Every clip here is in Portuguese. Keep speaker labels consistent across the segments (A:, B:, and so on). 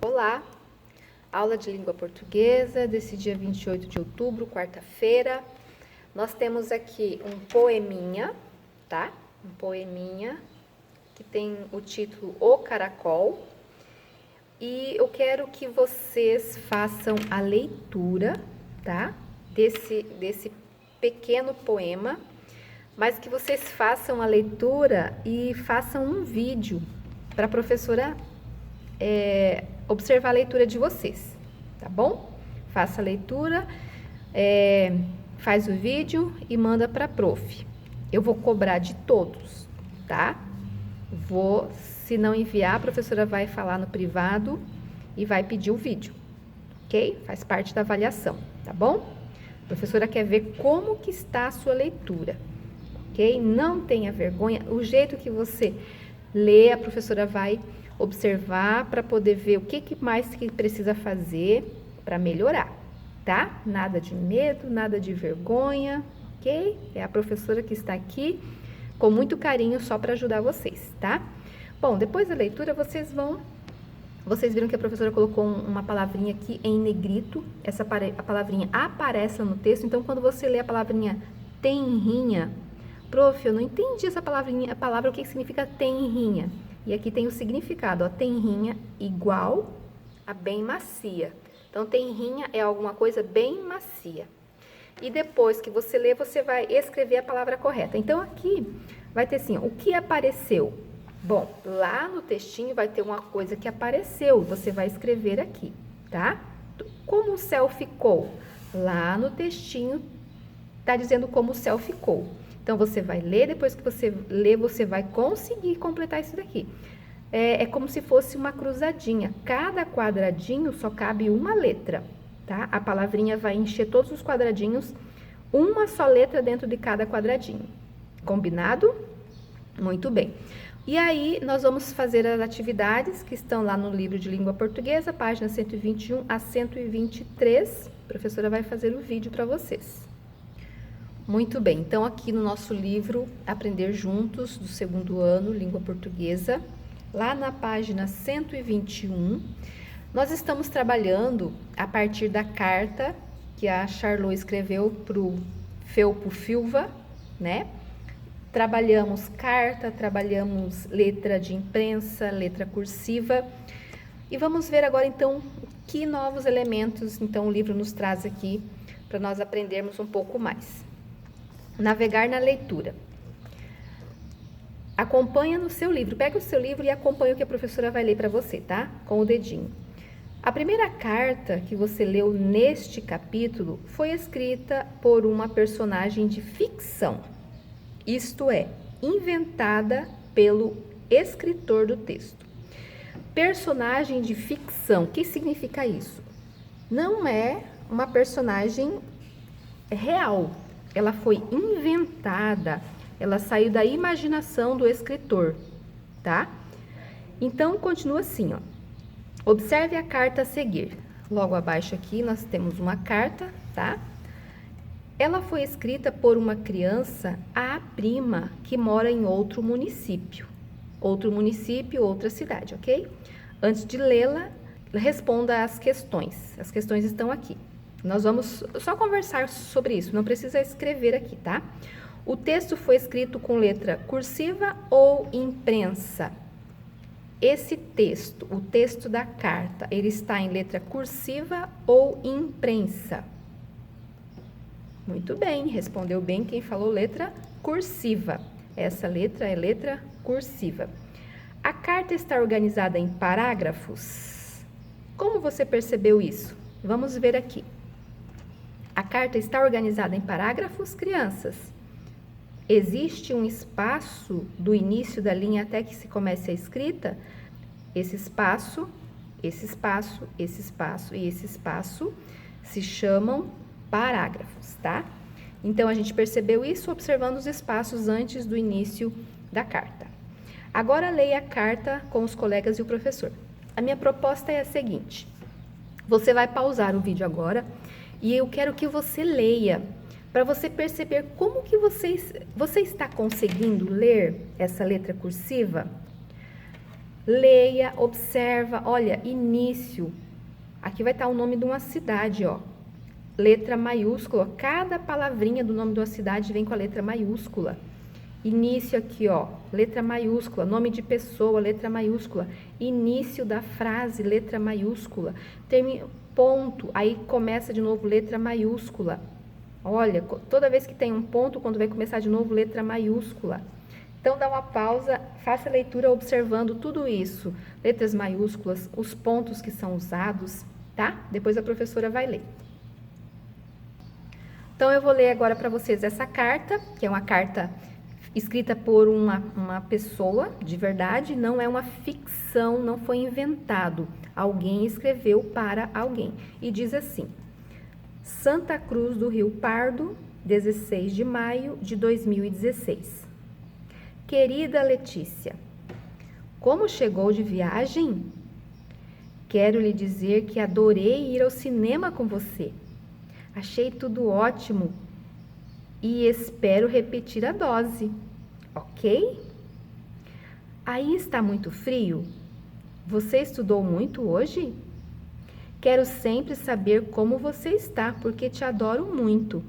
A: Olá, aula de língua portuguesa desse dia 28 de outubro, quarta-feira. Nós temos aqui um poeminha, tá? Um poeminha que tem o título O Caracol. E eu quero que vocês façam a leitura, tá? Desse pequeno poema, mas que vocês façam a leitura e façam um vídeo para a professora observar a leitura de vocês, tá bom? Faça a leitura, faz o vídeo e manda para a prof. Eu vou cobrar de todos, tá? Se não enviar, a professora vai falar no privado e vai pedir o vídeo, ok? Faz parte da avaliação, tá bom? A professora quer ver como que está a sua leitura, ok? Não tenha vergonha, o jeito que você lê, a professora vai observar para poder ver o que mais que precisa fazer para melhorar, tá? Nada de medo, nada de vergonha, ok? É a professora que está aqui com muito carinho só para ajudar vocês, tá? Bom, depois da leitura vocês viram que a professora colocou uma palavrinha aqui em negrito, a palavrinha aparece lá no texto, então quando você lê a palavrinha tenrinha, prof, eu não entendi essa palavra, o que significa tenrinha? E aqui tem o significado, ó, tenrinha igual a bem macia. Então, tenrinha é alguma coisa bem macia. E depois que você lê, você vai escrever a palavra correta. Então, aqui vai ter assim, ó, o que apareceu? Bom, lá no textinho vai ter uma coisa que apareceu, você vai escrever aqui, tá? Como o céu ficou? Lá no textinho tá dizendo como o céu ficou. Então, você vai ler, depois que você ler, você vai conseguir completar isso daqui. É como se fosse uma cruzadinha. Cada quadradinho só cabe uma letra, tá? A palavrinha vai encher todos os quadradinhos, uma só letra dentro de cada quadradinho. Combinado? Muito bem. E aí, nós vamos fazer as atividades que estão lá no livro de língua portuguesa, página 121 a 123. A professora vai fazer o vídeo para vocês. Muito bem, então aqui no nosso livro Aprender Juntos, do segundo ano, língua portuguesa, lá na página 121, nós estamos trabalhando a partir da carta que a Charlot escreveu para o Felpo Filva, né? Trabalhamos carta, trabalhamos letra de imprensa, letra cursiva, e vamos ver agora então que novos elementos então o livro nos traz aqui para nós aprendermos um pouco mais. Navegar na leitura. Acompanha no seu livro, pega o seu livro e acompanha o que a professora vai ler para você, tá? Com o dedinho. A primeira carta que você leu neste capítulo foi escrita por uma personagem de ficção, isto é, inventada pelo escritor do texto. Personagem de ficção, o que significa isso? Não é uma personagem real. Ela foi inventada, ela saiu da imaginação do escritor, tá? Então, continua assim, ó. Observe a carta a seguir. Logo abaixo aqui, nós temos uma carta, tá? Ela foi escrita por uma criança, a prima, que mora em outro município. Outro município, outra cidade, ok? Antes de lê-la, responda às questões. As questões estão aqui. Nós vamos só conversar sobre isso, não precisa escrever aqui, tá? O texto foi escrito com letra cursiva ou imprensa? Esse texto, o texto da carta, ele está em letra cursiva ou imprensa? Muito bem, respondeu bem quem falou letra cursiva. Essa letra é letra cursiva. A carta está organizada em parágrafos? Como você percebeu isso? Vamos ver aqui. A carta está organizada em parágrafos, crianças? Existe um espaço do início da linha até que se comece a escrita? Esse espaço, esse espaço, esse espaço e esse espaço se chamam parágrafos, tá? Então, a gente percebeu isso observando os espaços antes do início da carta. Agora, leia a carta com os colegas e o professor. A minha proposta é a seguinte. Você vai pausar o vídeo agora e eu quero que você leia, para você perceber como que você está conseguindo ler essa letra cursiva. Leia, observa, olha, início. Aqui vai estar o nome de uma cidade, ó. Letra maiúscula. Cada palavrinha do nome de uma cidade vem com a letra maiúscula. Início aqui, ó, letra maiúscula. Nome de pessoa, letra maiúscula. Início da frase, letra maiúscula. Ponto, aí começa de novo, letra maiúscula. Olha, toda vez que tem um ponto, quando vai começar de novo, letra maiúscula. Então, dá uma pausa, faça a leitura observando tudo isso. Letras maiúsculas, os pontos que são usados, tá? Depois a professora vai ler. Então, eu vou ler agora para vocês essa carta, que é uma carta escrita por uma pessoa de verdade, não é uma ficção, não foi inventado. Alguém escreveu para alguém. E diz assim: Santa Cruz do Rio Pardo, 16 de maio de 2016. Querida Letícia, como chegou de viagem? Quero lhe dizer que adorei ir ao cinema com você. Achei tudo ótimo e espero repetir a dose, ok? Aí está muito frio? Você estudou muito hoje? Quero sempre saber como você está, porque te adoro muito.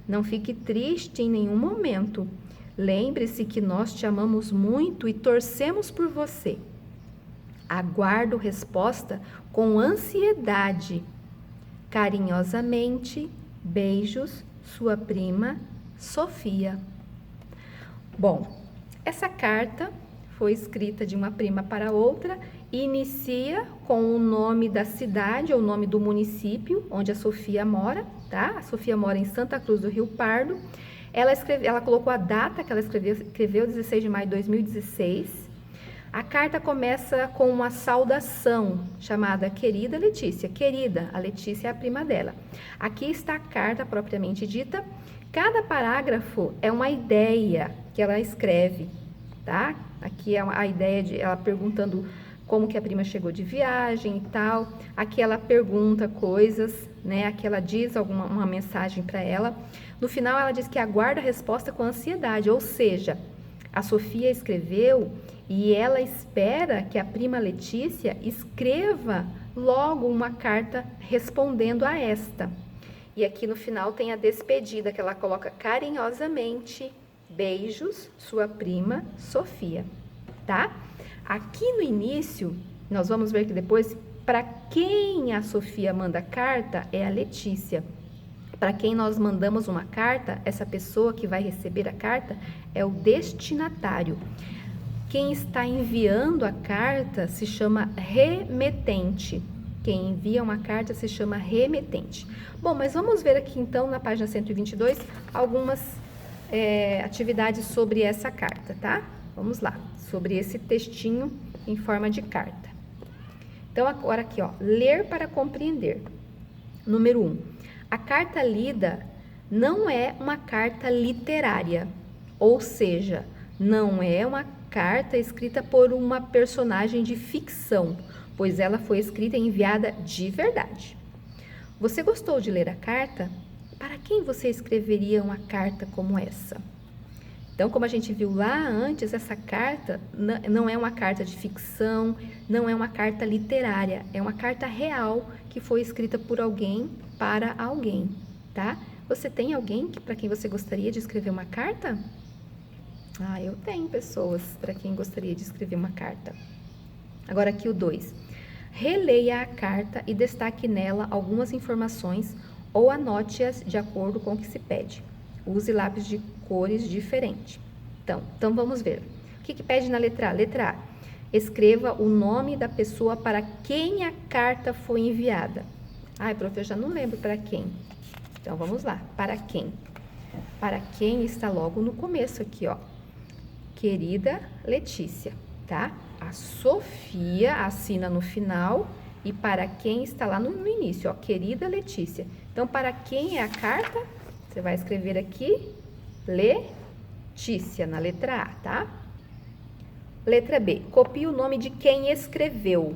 A: Não fique triste em nenhum momento. Lembre-se que nós te amamos muito e torcemos por você. Aguardo resposta com ansiedade. Carinhosamente, beijos, sua prima, Sofia. Bom, essa carta foi escrita de uma prima para outra e inicia com o nome da cidade ou o nome do município onde a Sofia mora, tá? A Sofia mora em Santa Cruz do Rio Pardo. Ela colocou a data que ela escreveu 16 de maio de 2016. A carta começa com uma saudação chamada Querida Letícia. Querida, a Letícia é a prima dela. Aqui está a carta propriamente dita. Cada parágrafo é uma ideia que ela escreve, tá? Aqui é a ideia de ela perguntando como que a prima chegou de viagem e tal. Aqui ela pergunta coisas, né? Aqui ela diz uma mensagem para ela. No final ela diz que aguarda a resposta com ansiedade, ou seja, a Sofia escreveu e ela espera que a prima Letícia escreva logo uma carta respondendo a esta. E aqui no final tem a despedida que ela coloca carinhosamente, beijos, sua prima Sofia, tá? Aqui no início, nós vamos ver que depois, para quem a Sofia manda carta é a Letícia. Para quem nós mandamos uma carta, essa pessoa que vai receber a carta é o destinatário. Quem está enviando a carta se chama remetente. Quem envia uma carta se chama remetente. Bom, mas vamos ver aqui então na página 122 algumas atividades sobre essa carta, tá? Vamos lá, sobre esse textinho em forma de carta. Então, agora aqui, ó, ler para compreender. Número 1. A carta lida não é uma carta literária, ou seja, não é uma carta escrita por uma personagem de ficção, pois ela foi escrita e enviada de verdade. Você gostou de ler a carta? Para quem você escreveria uma carta como essa? Então, como a gente viu lá antes, essa carta não é uma carta de ficção, não é uma carta literária, é uma carta real que foi escrita por alguém para alguém, tá? Você tem alguém para quem você gostaria de escrever uma carta? Ah, eu tenho pessoas para quem gostaria de escrever uma carta. Agora aqui o 2. Releia a carta e destaque nela algumas informações ou anote-as de acordo com o que se pede. Use lápis de cores diferentes. Então vamos ver. O que pede na letra A? Letra A. Escreva o nome da pessoa para quem a carta foi enviada. Ai, prof, eu já não lembro para quem. Então vamos lá. Para quem? Para quem está logo no começo aqui, ó. Querida Letícia, tá? A Sofia assina no final e para quem está lá no início, ó. Querida Letícia. Então, para quem é a carta? Você vai escrever aqui, Letícia, na letra A, tá? Letra B, copie o nome de quem escreveu,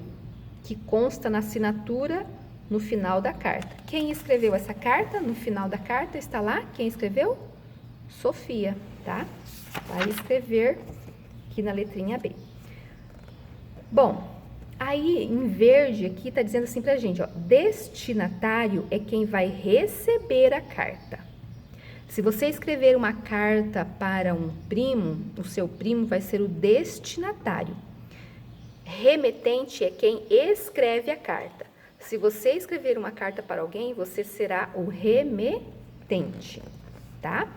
A: que consta na assinatura no final da carta. Quem escreveu essa carta? No final da carta está lá, quem escreveu? Sofia, tá? Vai escrever aqui na letrinha B. Bom, aí em verde aqui tá dizendo assim pra gente, ó, destinatário é quem vai receber a carta. Se você escrever uma carta para um primo, o seu primo vai ser o destinatário. Remetente é quem escreve a carta. Se você escrever uma carta para alguém, você será o remetente, tá?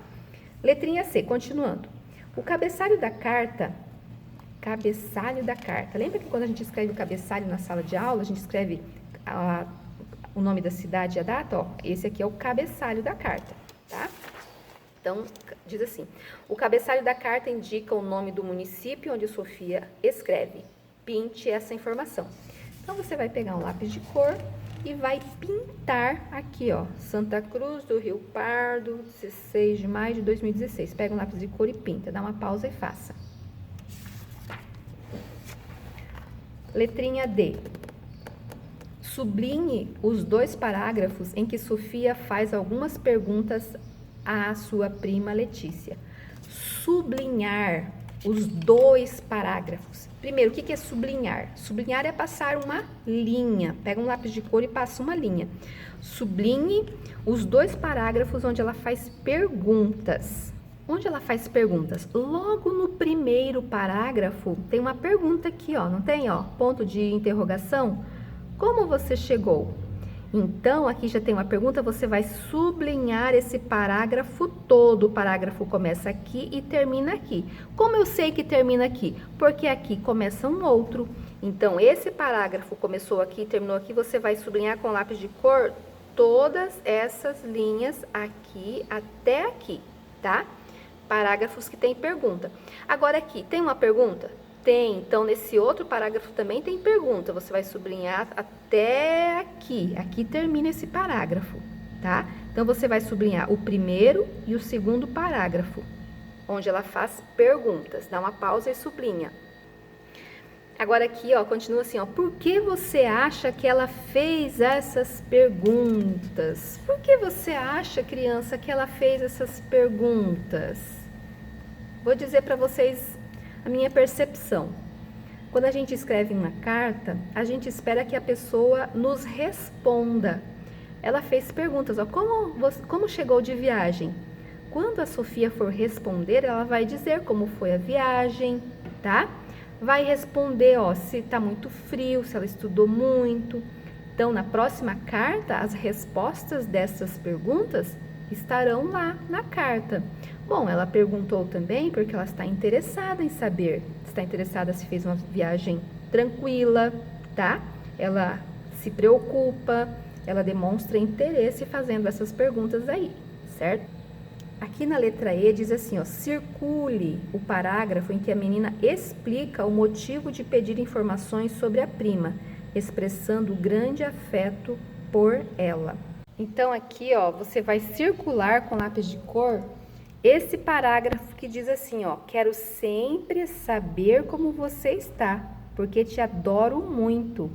A: Letrinha C, continuando. O cabeçalho da carta, lembra que quando a gente escreve o cabeçalho na sala de aula, a gente escreve o nome da cidade e a data? Ó, esse aqui é o cabeçalho da carta, tá? Então, diz assim, o cabeçalho da carta indica o nome do município onde Sofia escreve. Pinte essa informação. Então, você vai pegar um lápis de cor e vai pintar aqui, ó, Santa Cruz do Rio Pardo, 16 de maio de 2016. Pega um lápis de cor e pinta, dá uma pausa e faça. Letrinha D. Sublinhe os 2 parágrafos em que Sofia faz algumas perguntas à sua prima Letícia. Sublinhar os 2 parágrafos. Primeiro, o que é sublinhar? Sublinhar é passar uma linha. Pega um lápis de cor e passa uma linha. Sublinhe os 2 parágrafos onde ela faz perguntas. Onde ela faz perguntas? Logo no primeiro parágrafo, tem uma pergunta aqui, ó, não tem, ó? Ponto de interrogação. Como você chegou? Então, aqui já tem uma pergunta, você vai sublinhar esse parágrafo todo. O parágrafo começa aqui e termina aqui. Como eu sei que termina aqui? Porque aqui começa um outro. Então, esse parágrafo começou aqui e terminou aqui, você vai sublinhar com lápis de cor todas essas linhas aqui até aqui, tá? Parágrafos que tem pergunta. Agora aqui, tem uma pergunta? Tem, então nesse outro parágrafo também tem pergunta, você vai sublinhar até aqui, aqui termina esse parágrafo, tá? Então você vai sublinhar o primeiro e o segundo parágrafo, onde ela faz perguntas, dá uma pausa e sublinha. Agora aqui, ó, continua assim, ó, por que você acha que ela fez essas perguntas? Por que você acha, criança, que ela fez essas perguntas? Vou dizer para vocês a minha percepção. Quando a gente escreve uma carta, a gente espera que a pessoa nos responda. Ela fez perguntas, ó, como chegou de viagem? Quando a Sofia for responder, ela vai dizer como foi a viagem, tá? Vai responder, ó, se tá muito frio, se ela estudou muito. Então, na próxima carta, as respostas dessas perguntas estarão lá na carta. Bom, ela perguntou também porque ela está interessada em saber. Está interessada se fez uma viagem tranquila, tá? Ela se preocupa, ela demonstra interesse fazendo essas perguntas aí, certo? Aqui na letra E diz assim, ó, circule o parágrafo em que a menina explica o motivo de pedir informações sobre a prima, expressando grande afeto por ela. Então aqui, ó, você vai circular com lápis de cor esse parágrafo que diz assim, ó, quero sempre saber como você está, porque te adoro muito.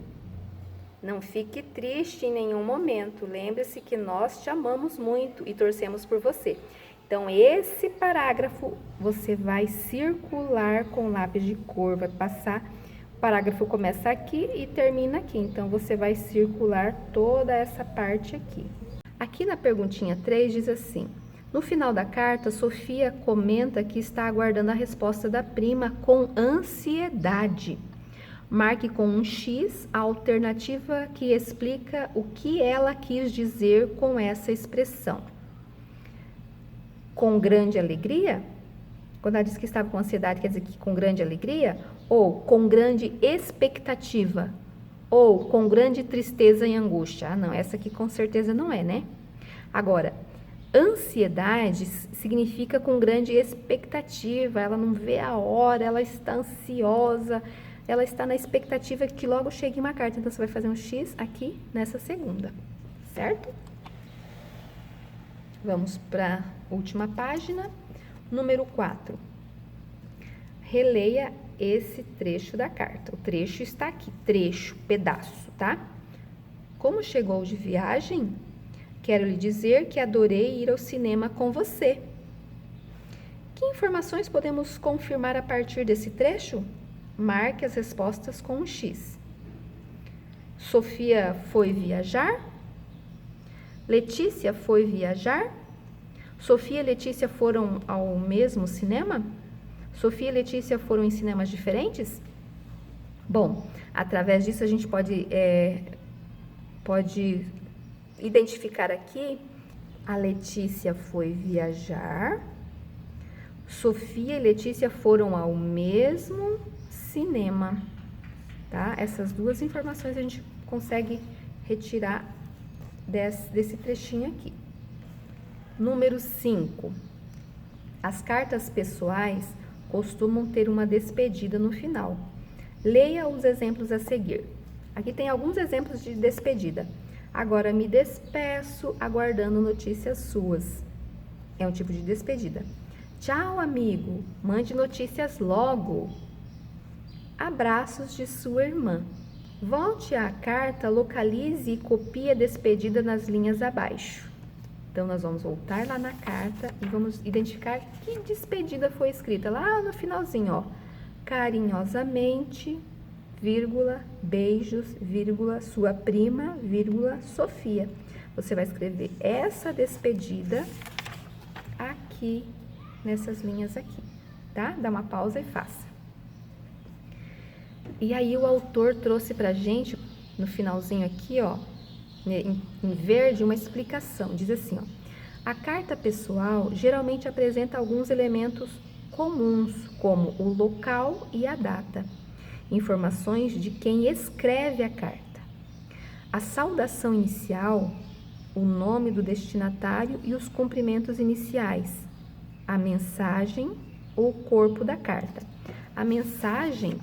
A: Não fique triste em nenhum momento, lembre-se que nós te amamos muito e torcemos por você. Então, esse parágrafo você vai circular com lápis de cor, vai passar, o parágrafo começa aqui e termina aqui, então você vai circular toda essa parte aqui. Aqui na perguntinha 3 diz assim, no final da carta, Sofia comenta que está aguardando a resposta da prima com ansiedade. Marque com um X a alternativa que explica o que ela quis dizer com essa expressão. Com grande alegria? Quando ela diz que estava com ansiedade, quer dizer que com grande alegria? Ou com grande expectativa? Ou com grande tristeza e angústia? Ah, não, essa aqui com certeza não é, né? Agora, ansiedade significa com grande expectativa, ela não vê a hora, ela está ansiosa, ela está na expectativa que logo chegue uma carta. Então, você vai fazer um X aqui nessa segunda, certo? Vamos para a última página, número 4. Releia esse trecho da carta. O trecho está aqui, trecho, pedaço, tá? Como chegou de viagem? Quero lhe dizer que adorei ir ao cinema com você. Que informações podemos confirmar a partir desse trecho? marque as respostas com um X. Sofia foi viajar? Letícia foi viajar? Sofia e Letícia foram ao mesmo cinema? Sofia e Letícia foram em cinemas diferentes? Bom, através disso a gente pode identificar aqui: a Letícia foi viajar, Sofia e Letícia foram ao mesmo cinema, tá? Essas duas informações a gente consegue retirar desse trechinho aqui. Número 5. As cartas pessoais costumam ter uma despedida no final. Leia os exemplos a seguir. Aqui tem alguns exemplos de despedida. Agora me despeço aguardando notícias suas. É um tipo de despedida. Tchau, amigo. Mande notícias logo. Abraços de sua irmã. Volte à carta, localize e copie a despedida nas linhas abaixo. Então, nós vamos voltar lá na carta e vamos identificar que despedida foi escrita lá no finalzinho, ó. Carinhosamente, vírgula, beijos, vírgula, sua prima, vírgula, Sofia. Você vai escrever essa despedida aqui, nessas linhas aqui, tá? Dá uma pausa e faça. E aí, o autor trouxe pra gente, no finalzinho aqui, ó, em verde, uma explicação. Diz assim, ó: a carta pessoal geralmente apresenta alguns elementos comuns, como o local e a data, informações de quem escreve a carta, a saudação inicial, o nome do destinatário e os cumprimentos iniciais, a mensagem ou corpo da carta. A mensagem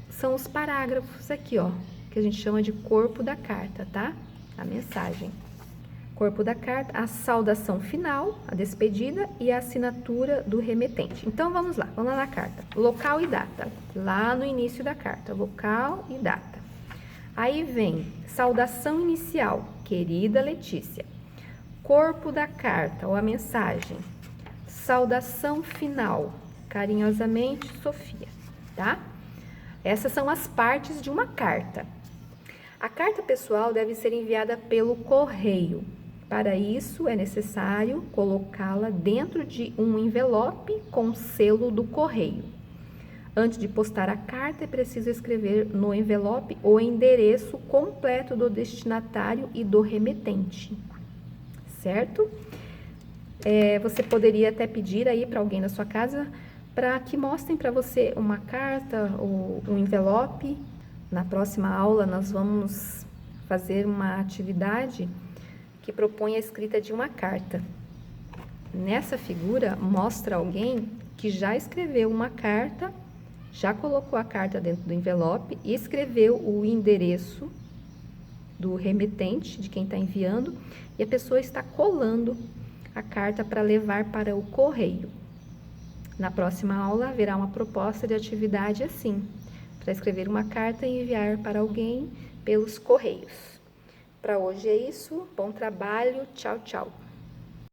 A: são os parágrafos aqui, ó, que a gente chama de corpo da carta, tá? A mensagem. Corpo da carta, a saudação final, a despedida e a assinatura do remetente. Então, vamos lá na carta. Local e data, lá no início da carta, local e data. Aí vem saudação inicial, querida Letícia. Corpo da carta, ou a mensagem. Saudação final, carinhosamente, Sofia, tá? Essas são as partes de uma carta. A carta pessoal deve ser enviada pelo correio. Para isso, é necessário colocá-la dentro de um envelope com selo do correio. Antes de postar a carta, é preciso escrever no envelope o endereço completo do destinatário e do remetente, certo? Você poderia até pedir aí para alguém na sua casa para que mostrem para você uma carta ou um envelope. Na próxima aula, nós vamos fazer uma atividade que propõe a escrita de uma carta. Nessa figura, mostra alguém que já escreveu uma carta, já colocou a carta dentro do envelope e escreveu o endereço do remetente, de quem está enviando, e a pessoa está colando a carta para levar para o correio. Na próxima aula, haverá uma proposta de atividade assim, para escrever uma carta e enviar para alguém pelos correios. Para hoje é isso. Bom trabalho. Tchau, tchau.